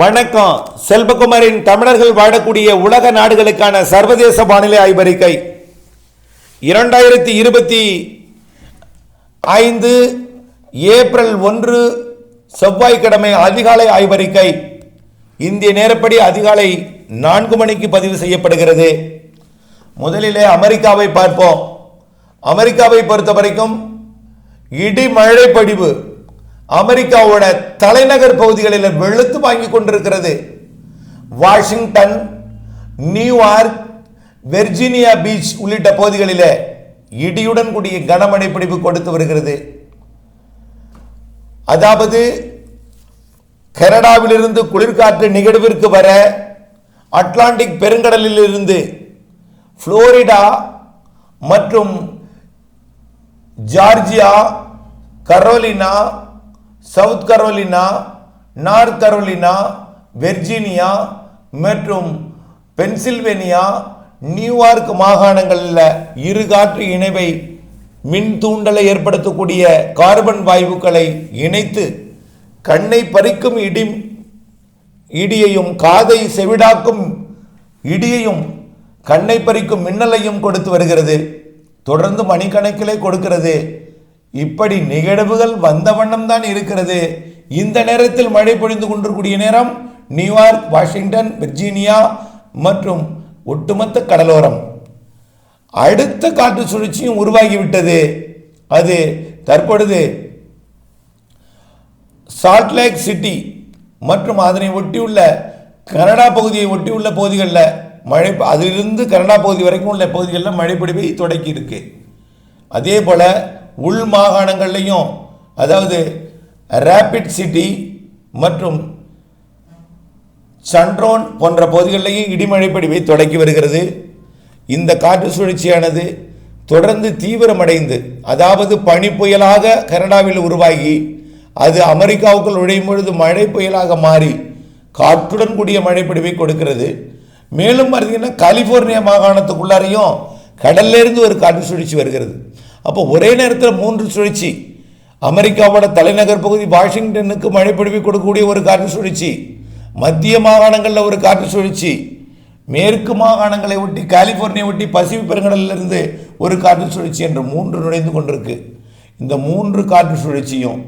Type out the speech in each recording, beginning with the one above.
வணக்கம். செல்வகுமாரின் தமிழர்கள் வாழக்கூடிய உலக நாடுகளுக்கான சர்வதேச வானிலை ஆய்வறிக்கை 2025 ஏப்ரல் 1 செவ்வாய்க்கிழமை அதிகாலை ஆய்வறிக்கை. இந்திய நேரப்படி அதிகாலை 4 மணிக்கு பதிவு செய்யப்படுகிறது. முதலிலே அமெரிக்காவை பார்ப்போம். அமெரிக்காவை பொறுத்த வரைக்கும் இடிமழை பொழிவு அமெரிக்காவோட தலைநகர் பகுதிகளில் வெளுத்து வாங்கி கொண்டிருக்கிறது. வாஷிங்டன், நியூயார்க், வெர்ஜீனியா பீச் உள்ளிட்ட பகுதிகளில் இடியுடன் கூடிய கனமழை பொழிவு கொடுத்து வருகிறது. அதாவது கனடாவிலிருந்து குளிர்காற்று நிகழ்விற்கு வர அட்லாண்டிக் பெருங்கடலில் இருந்து புளோரிடா மற்றும் Georgia, Carolina, South Carolina, North Carolina, Virginia மற்றும் பென்சில்வேனியா, நியூயார்க் மாகாணங்களில் இருகாற்று இணைவை மின் தூண்டலை ஏற்படுத்தக்கூடிய கார்பன் வாயுக்களை இணைத்து கண்ணை பறிக்கும் இடியையும் காதை செவிடாக்கும் இடியையும் கண்ணை பறிக்கும் மின்னலையும் கொடுத்து வருகிறது. தொடர்ந்து மணிக்கணக்கிலே கொடுக்கிறது. இப்படி நிகழ்வுகள் வந்த வண்ணம் தான் இருக்கிறது. இந்த நேரத்தில் மழை பொழிந்து கொண்டிருக்கூடிய நேரம் நியூயார்க், வாஷிங்டன், வெர்ஜீனியா மற்றும் ஒட்டுமொத்த கடலோரம். அடுத்த காற்று சுழற்சியும் உருவாகிவிட்டது. அது தற்பொழுது சால்ட் லேக் சிட்டி மற்றும் அதனை ஒட்டியுள்ள கனடா பகுதியை ஒட்டியுள்ள பகுதிகளில் மழை, அதிலிருந்து கனடா பகுதி வரைக்கும் உள்ள பகுதிகளில் மழைப்பொழிவை தொடக்கி இருக்கு. அதே போல் உள் மாகாணங்கள்லையும், அதாவது ரேபிட் சிட்டி மற்றும் சண்ட்ரோன் போன்ற பகுதிகளிலையும் இடிமழை பொழிவை தொடக்கி வருகிறது. இந்த காற்று சுழற்சியானது தொடர்ந்து தீவிரமடைந்து, அதாவது பனி புயலாக கனடாவில் உருவாகி அது அமெரிக்காவுக்குள் நுழையும் பொழுது மழை புயலாக மாறி காற்றுடன் கூடிய மழை பொழிவை கொடுக்கிறது. மேலும் பார்த்தீங்கன்னா கலிபோர்னியா மாகாணத்துக்குள்ளாரையும் கடல்லிருந்து ஒரு காற்று சுழற்சி வருகிறது. அப்போ ஒரே நேரத்தில் 3 சுழற்சி, அமெரிக்காவோட தலைநகர் பகுதி வாஷிங்டனுக்கு மழை பொழிவை கொடுக்கக்கூடிய ஒரு காற்று சுழற்சி, மத்திய மாகாணங்களில் ஒரு காற்று சுழற்சி, மேற்கு மாகாணங்களை ஒட்டி கலிபோர்னியா ஒட்டி பசிபிக் பெருங்கடலிலிருந்து ஒரு காற்று சுழற்சி என்று 3 நுழைந்து கொண்டிருக்கு. இந்த 3 காற்று சுழற்சியும்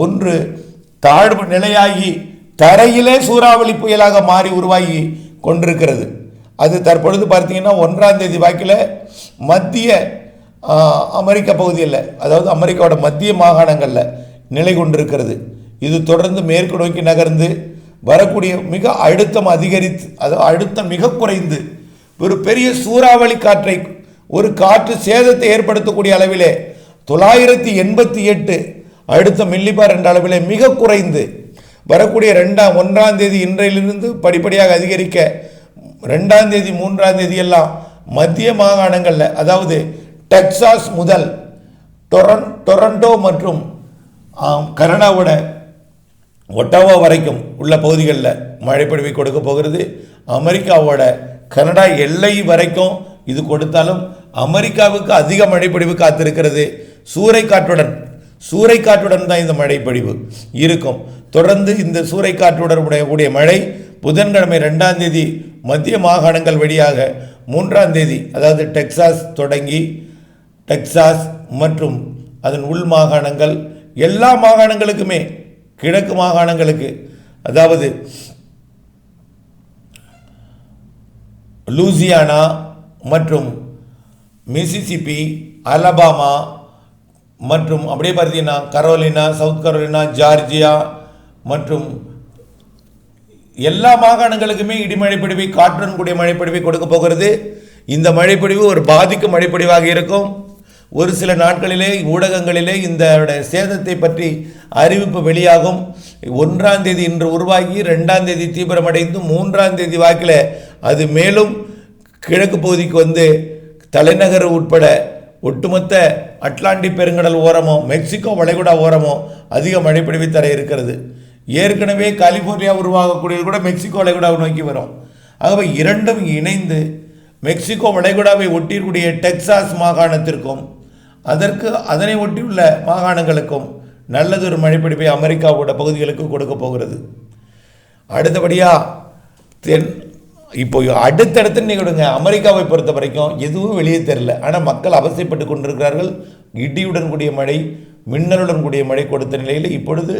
ஒன்று தாழ்வு நிலையாகி தரையிலே சூறாவளி புயலாக மாறி உருவாகி கொண்டிருக்கிறது. அது தற்பொழுது பார்த்தீங்கன்னா 1ஆம் தேதி வாக்கில் மத்திய அமெரிக்க பகுதியில், அதாவது அமெரிக்காவோட மத்திய மாகாணங்களில் நிலை கொண்டிருக்கிறது. இது தொடர்ந்து மேற்கு நோக்கி நகர்ந்து வரக்கூடிய மிக அழுத்தம் அதிகரித்து, அதாவது அழுத்தம் மிக குறைந்து ஒரு பெரிய சூறாவளி காற்றை, ஒரு காற்று சேதத்தை ஏற்படுத்தக்கூடிய அளவிலே 988 அழுத்தம் மில்லிபார் என்ற அளவிலே மிக குறைந்து வரக்கூடிய 1ஆம் தேதி இன்றையிலிருந்து படிப்படியாக அதிகரிக்க 2ஆம் தேதி 3ஆம் தேதி எல்லாம் மத்திய மாகாணங்களில், அதாவது டெக்சாஸ் முதல் டொரண்டோ மற்றும் கனடாவோட ஒட்டாவா வரைக்கும் உள்ள பகுதிகளில் மழைப்பொழிவை கொடுக்க போகிறது. அமெரிக்காவோட கனடா எல்லை வரைக்கும் இது கொடுத்தாலும் அமெரிக்காவுக்கு அதிக மழைப்பொழிவு காத்திருக்கிறது. சூறைக்காற்றுடன் தான் இந்த மழைப்பொழிவு இருக்கும். தொடர்ந்து இந்த சூறைக்காற்றுடன் கூடிய மழை புதன்கிழமை 2ஆம் தேதி மத்திய மாகாணங்கள் வழியாக 3ஆம் தேதி, அதாவது டெக்சாஸ் தொடங்கி டெக்சாஸ் மற்றும் அதன் உள் மாகாணங்கள் எல்லா மாகாணங்களுக்குமே, கிழக்கு மாகாணங்களுக்கு, அதாவது லூசியானா மற்றும் மிசிசிப்பி, அலபாமா மற்றும் அப்படியே பார்த்தீங்கன்னா கரோலினா, சவுத் கரோலினா, ஜார்ஜியா மற்றும் எல்லா மாகாணங்களுக்குமே இடிமழை பொழிவை, காற்றுடன் கூடிய மழைப்பொழிவை கொடுக்க போகிறது. இந்த மழைப்பொழிவு ஒரு பாதிக்கும் மழைப்பொழிவாக இருக்கும். ஒரு சில நாட்களிலே ஊடகங்களிலே இந்த சேதத்தை பற்றி அறிவிப்பு வெளியாகும். 1ஆம் தேதி இன்று உருவாகி 2ஆம் தேதி தீவிரமடைந்து 3ஆம் தேதி வாக்கில் அது மேலும் கிழக்கு பகுதிக்கு வந்து தலைநகர் உட்பட ஒட்டுமொத்த அட்லாண்டிக் பெருங்கடல் ஓரமோ மெக்சிகோ வளைகுடா ஓரமோ அதிக மழைப்பொழிவை தர இருக்கிறது. ஏற்கனவே கலிபோர்னியா உருவாகக்கூடியது கூட மெக்சிகோ வளைகுடாவை நோக்கி வரும். ஆகவே இரண்டும் இணைந்து மெக்சிகோ வளைகுடாவை ஒட்டிக்கூடிய டெக்சாஸ் மாகாணத்திற்கும் அதனை ஒட்டியுள்ள மாகாணங்களுக்கும் நல்லதொரு மழைப்பிடிப்பை அமெரிக்காவோட பகுதிகளுக்கு கொடுக்க போகிறது. அடுத்தபடியாக இப்போ அடுத்தடுத்து நிகழ்வுங்க. அமெரிக்காவை பொறுத்த வரைக்கும் எதுவும் வெளியே தெரியல, ஆனால் மக்கள் அவசைப்பட்டு கொண்டிருக்கிறார்கள். இடியுடன் கூடிய மழை, மின்னலுடன் கூடிய மழை கொடுத்த நிலையில் இப்பொழுது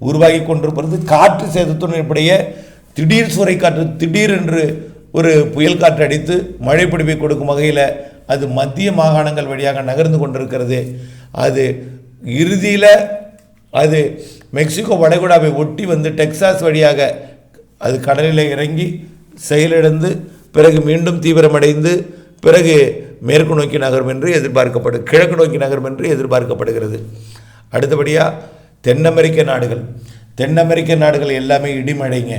உருவாகி கொண்டிருப்பது காற்று சேதத்துடைய திடீர் சூறைக்காற்று. திடீர் என்று ஒரு புயல் காற்று அடித்து மழை பொழிவை கொடுக்கும் வகையில் அது மத்திய மாகாணங்கள் வழியாக நகர்ந்து கொண்டிருக்கிறது. அது இறுதியில் அது மெக்சிகோ வளைகுடாவை ஒட்டி வந்து டெக்சாஸ் வழியாக அது கடலில் இறங்கி செயலிழந்து பிறகு மீண்டும் தீவிரமடைந்து பிறகு மேற்கு நோக்கி நகரும் என்று கிழக்கு நோக்கி நகரும் என்று எதிர்பார்க்கப்படுகிறது. அடுத்தபடியாக தென் அமெரிக்க நாடுகள் எல்லாமே இடிமழைங்க.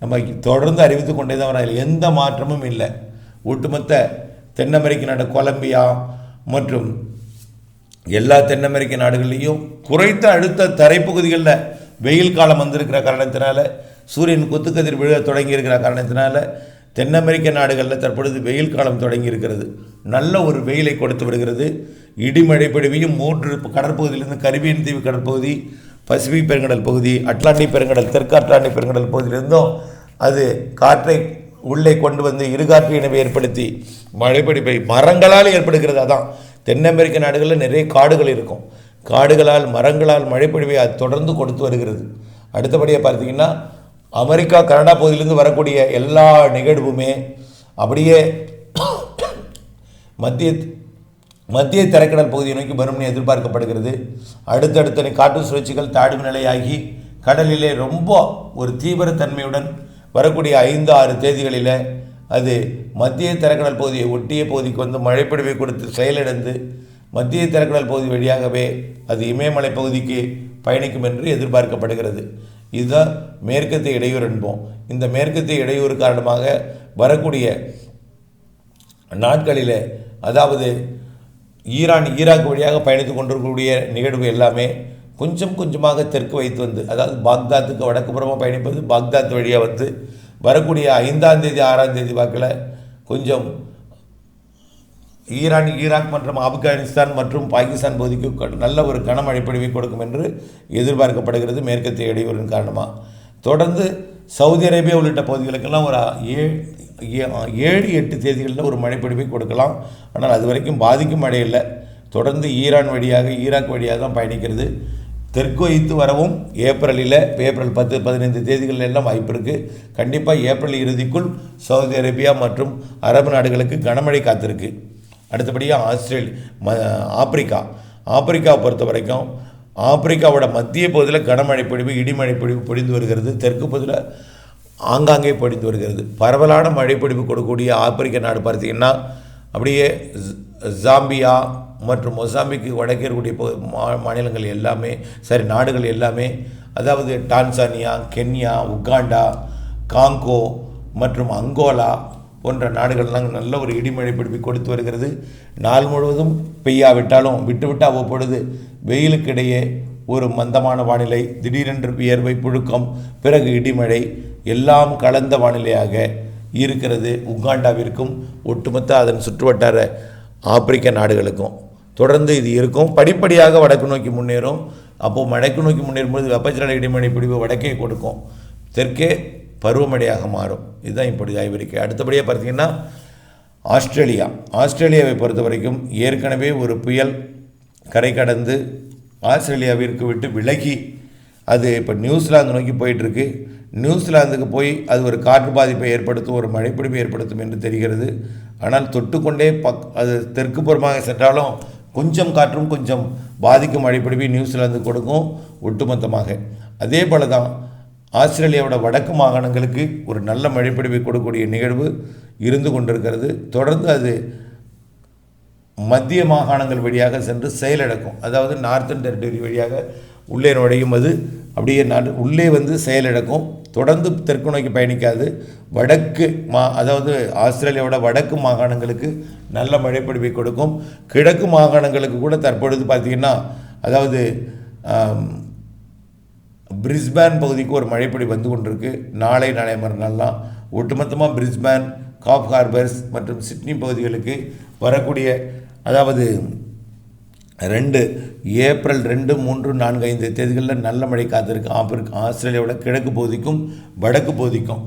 நம்ம தொடர்ந்து அறிவித்து கொண்டே தான் வர, எந்த மாற்றமும் இல்லை. ஒட்டுமொத்த தென் அமெரிக்க நாடு கொலம்பியா மற்றும் எல்லா தென் அமெரிக்க நாடுகள்லேயும் குறைந்த அழுத்த தரைப்பகுதிகளில் வெயில் காலம் வந்திருக்கிற காரணத்தினால, சூரியன் குத்துக்கதிர் விழ தொடங்கி இருக்கிற காரணத்தினால தென் அமெரிக்க நாடுகளில் தற்பொழுது வெயில் காலம் தொடங்கி இருக்கிறது. நல்ல ஒரு வெயிலை கொடுத்து வருகிறது. இடிமழை பொழிவையும் 3 கடற்பகுதியிலிருந்து கரிபியன் தீவு கடற்பகுதி, பசிபிக் பெருங்கடல் பகுதி, அட்லாண்டிக் பெருங்கடல், தெற்கு அட்லாண்டிக் பெருங்கடல் பகுதியிலிருந்தும் அது காற்றை உள்ளே கொண்டு வந்து இருகாற்று இணைவை ஏற்படுத்தி மழைப்பிடிப்பை மரங்களால் ஏற்படுகிறது. அதான் தென் அமெரிக்க நாடுகளில் நிறைய காடுகள் இருக்கும். காடுகளால் மரங்களால் மழைப்பொழிவை அது தொடர்ந்து கொடுத்து வருகிறது. அடுத்தபடியாக பார்த்தீங்கன்னா அமெரிக்கா கனடா பகுதியிலிருந்து வரக்கூடிய எல்லா நிகழ்வுமே அப்படியே மத்திய தரைக்கடல் பகுதியை நோக்கி வரும்னு எதிர்பார்க்கப்படுகிறது. அடுத்தடுத்த காற்று சுழற்சிகள் தாழ்வு நிலையாகி கடலிலே ரொம்ப ஒரு தீவிரத்தன்மையுடன் வரக்கூடிய 5-6 தேதிகளில் அது மத்திய தரைக்கடல் பகுதியை ஒட்டிய பகுதிக்கு வந்து மழைப்பொழிவை கொடுத்து செயலிழந்து மத்திய தரைக்கடல் பகுதி வழியாகவே அது இமயமலை பகுதிக்கு பயணிக்கும் என்று எதிர்பார்க்கப்படுகிறது. இதுதான் மேற்கத்திய இடையூறு என்போம். இந்த மேற்கத்திய இடையூறு காரணமாக வரக்கூடிய நாட்களில், அதாவது ஈராக் வழியாக பயணித்து கொண்டிருக்கக்கூடிய நிகழ்வு எல்லாமே கொஞ்சம் கொஞ்சமாக தெற்கு வைத்து வந்து, அதாவது பாக்தாத்துக்கு வடக்கு புறமாக பயணிப்பது பாக்தாத் வழியாக வந்து வரக்கூடிய 5ஆம் தேதி 6ஆம் தேதி வாக்கில் கொஞ்சம் ஈராக் மற்றும் ஆப்கானிஸ்தான் மற்றும் பாகிஸ்தான் பகுதிக்கு நல்ல ஒரு கனமழை பொழிவை கொடுக்கும் என்று எதிர்பார்க்கப்படுகிறது. மேற்கத்திய இடையூறின் காரணமாக தொடர்ந்து சவுதி அரேபியா உள்ளிட்ட பகுதிகளுக்கெல்லாம் ஒரு 7-8 தேதிகளில் ஒரு மழைப்பொழிவை கொடுக்கலாம். ஆனால் அது வரைக்கும் பாதிக்கும் மழை இல்லை. தொடர்ந்து ஈரான் வழியாக ஈராக் வழியாக தான் பயணிக்கிறது. தெற்கு வைத்து வரவும் ஏப்ரல் 10-15 தேதிகளில் எல்லாம் வாய்ப்பு இருக்குது. கண்டிப்பாக ஏப்ரல் இறுதிக்குள் சவுதி அரேபியா மற்றும் அரபு நாடுகளுக்கு கனமழை காத்திருக்கு. அடுத்தபடியாக ஆப்பிரிக்காவை பொறுத்த வரைக்கும் ஆப்பிரிக்காவோட மத்திய பகுதியில் கனமழை பொழிவு இடிமழை பொழிவு பொழிந்து வருகிறது. தெற்கு பகுதியில் ஆங்காங்கே பொழிந்து வருகிறது. பரவலான மழைப்பொழிவு கொடுக்கக்கூடிய ஆப்பிரிக்க நாடு பார்த்தீங்கன்னா அப்படியே ஜாம்பியா மற்றும் மொசாம்பிக்கு வடக்கே இருக்கக்கூடிய மாநிலங்கள் எல்லாமே நாடுகள் எல்லாமே, அதாவது டான்சானியா, கென்யா, உகாண்டா, காங்கோ மற்றும் அங்கோலா போன்ற நாடுகள்லாம் நல்ல ஒரு இடிமழை பொழிவை கொடுத்து வருகிறது. நாள் முழுவதும் பெய்யாவிட்டாலும் விட்டு அவ்வப்பொழுது வெயிலுக்கிடையே ஒரு மந்தமான வானிலை, திடீரென்று வியர்வை, புழுக்கம், பிறகு இடிமழை எல்லாம் கலந்த வானிலையாக இருக்கிறது. உகாண்டாவிற்கும் ஒட்டுமொத்த அதன் சுற்றுவட்டார ஆப்பிரிக்க நாடுகளுக்கும் தொடர்ந்து இது இருக்கும். படிப்படியாக வடக்கு நோக்கி முன்னேறும். அப்போது வடக்கு நோக்கி முன்னேறும்போது வெப்பச்சலன இடிமழை பிடிவு வடக்கே கொடுக்கும், தெற்கே பருவமழையாக மாறும். இதுதான் இப்படி ஆய்விருக்கை. அடுத்தபடியாக பார்த்தீங்கன்னா ஆஸ்திரேலியாவை பொறுத்த வரைக்கும் ஏற்கனவே ஒரு புயல் கரை கடந்து ஆஸ்திரேலியாவிற்கு விட்டு விலகி அது இப்போ நியூசிலாந்து நோக்கி போயிட்டுருக்கு. நியூசிலாந்துக்கு போய் அது ஒரு காற்று பாதிப்பை ஏற்படுத்தும், ஒரு மழைப்பிடிப்பை ஏற்படுத்தும் என்று தெரிகிறது. ஆனால் தொட்டுக்கொண்டே அது தெற்கு புறமாக சென்றாலும் கொஞ்சம் காற்றும் கொஞ்சம் பாதிக்கும் மழைப்பிடிப்பை நியூசிலாந்து கொடுக்கும் ஒட்டுமொத்தமாக. அதே போல தான் ஆஸ்திரேலியாவோட வடக்கு மாகாணங்களுக்கு ஒரு நல்ல மழைப்பிடிப்பை கொடுக்கக்கூடிய நிகழ்வு இருந்து கொண்டிருக்கிறது. தொடர்ந்து அது மத்திய மாகாணங்கள் வழியாக சென்று செயலிழக்கும். அதாவது நார்த்தன் டெரிட்டரி வழியாக உள்ளே நுழையும். அது அப்படியே உள்ளே வந்து செயலிழக்கும். தொடர்ந்து தெற்கு நோக்கி பயணிக்காது. அதாவது ஆஸ்திரேலியாவோட வடக்கு மாகாணங்களுக்கு நல்ல மழைப்பொழிவை கொடுக்கும். கிழக்கு மாகாணங்களுக்கு கூட தற்பொழுது பார்த்திங்கன்னா, அதாவது பிரிஸ்பேன் பகுதிக்கு ஒரு மழைப்பொழிவு வந்து கொண்டிருக்கு. நாளை மறுநாள்லாம் ஒட்டுமொத்தமாக பிரிஸ்பேன், காப் ஹார்பர்ஸ் மற்றும் சிட்னி பகுதிகளுக்கு வரக்கூடிய, அதாவது ஏப்ரல் 2, 3, 4, 5 தேதிகளில் நல்ல மழை காத்திருக்கு. ஆஸ்திரேலியாவில் கிழக்கு பகுதிக்கும் வடக்கு பகுதிக்கும்.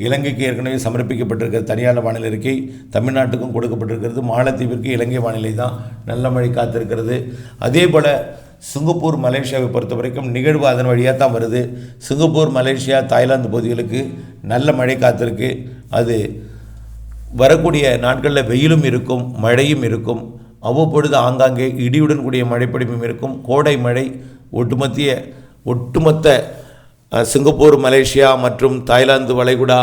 இலங்கைக்கு ஏற்கனவே சமர்ப்பிக்கப்பட்டிருக்கிற தனியார் வானிலை அறிக்கை தமிழ்நாட்டுக்கும் கொடுக்கப்பட்டிருக்கிறது. மாலத்தீவிற்கு இலங்கை வானிலை தான் நல்ல மழை காத்திருக்கிறது. அதே போல் சிங்கப்பூர் மலேசியாவை பொறுத்த வரைக்கும் நிகழ்வு அதன் வழியாக தான் வருது. சிங்கப்பூர் மலேசியா தாய்லாந்து பகுதிகளுக்கு நல்ல மழை காத்திருக்கு. அது வரக்கூடிய நாட்களில் வெயிலும் இருக்கும், மழையும் இருக்கும். அவ்வப்பொழுது ஆங்காங்கே இடியுடன் கூடிய மழைப்பொழிவும் இருக்கும். கோடை மழை ஒட்டுமொத்த சிங்கப்பூர் மலேசியா மற்றும் தாய்லாந்து வளைகுடா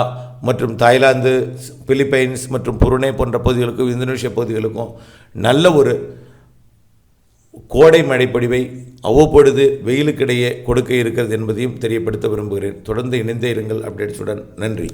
மற்றும் தாய்லாந்து, பிலிப்பைன்ஸ் மற்றும் புருனே போன்ற பகுதிகளுக்கும் இந்தோனேஷியா பகுதிகளுக்கும் நல்ல ஒரு கோடை மழைப்பொழிவை அவ்வப்பொழுது வெயிலுக்கிடையே கொடுக்க இருக்கிறது என்பதையும் தெரியப்படுத்த விரும்புகிறேன். தொடர்ந்து இணைந்தே இருங்கள் அப்டேட்ஸுடன். நன்றி.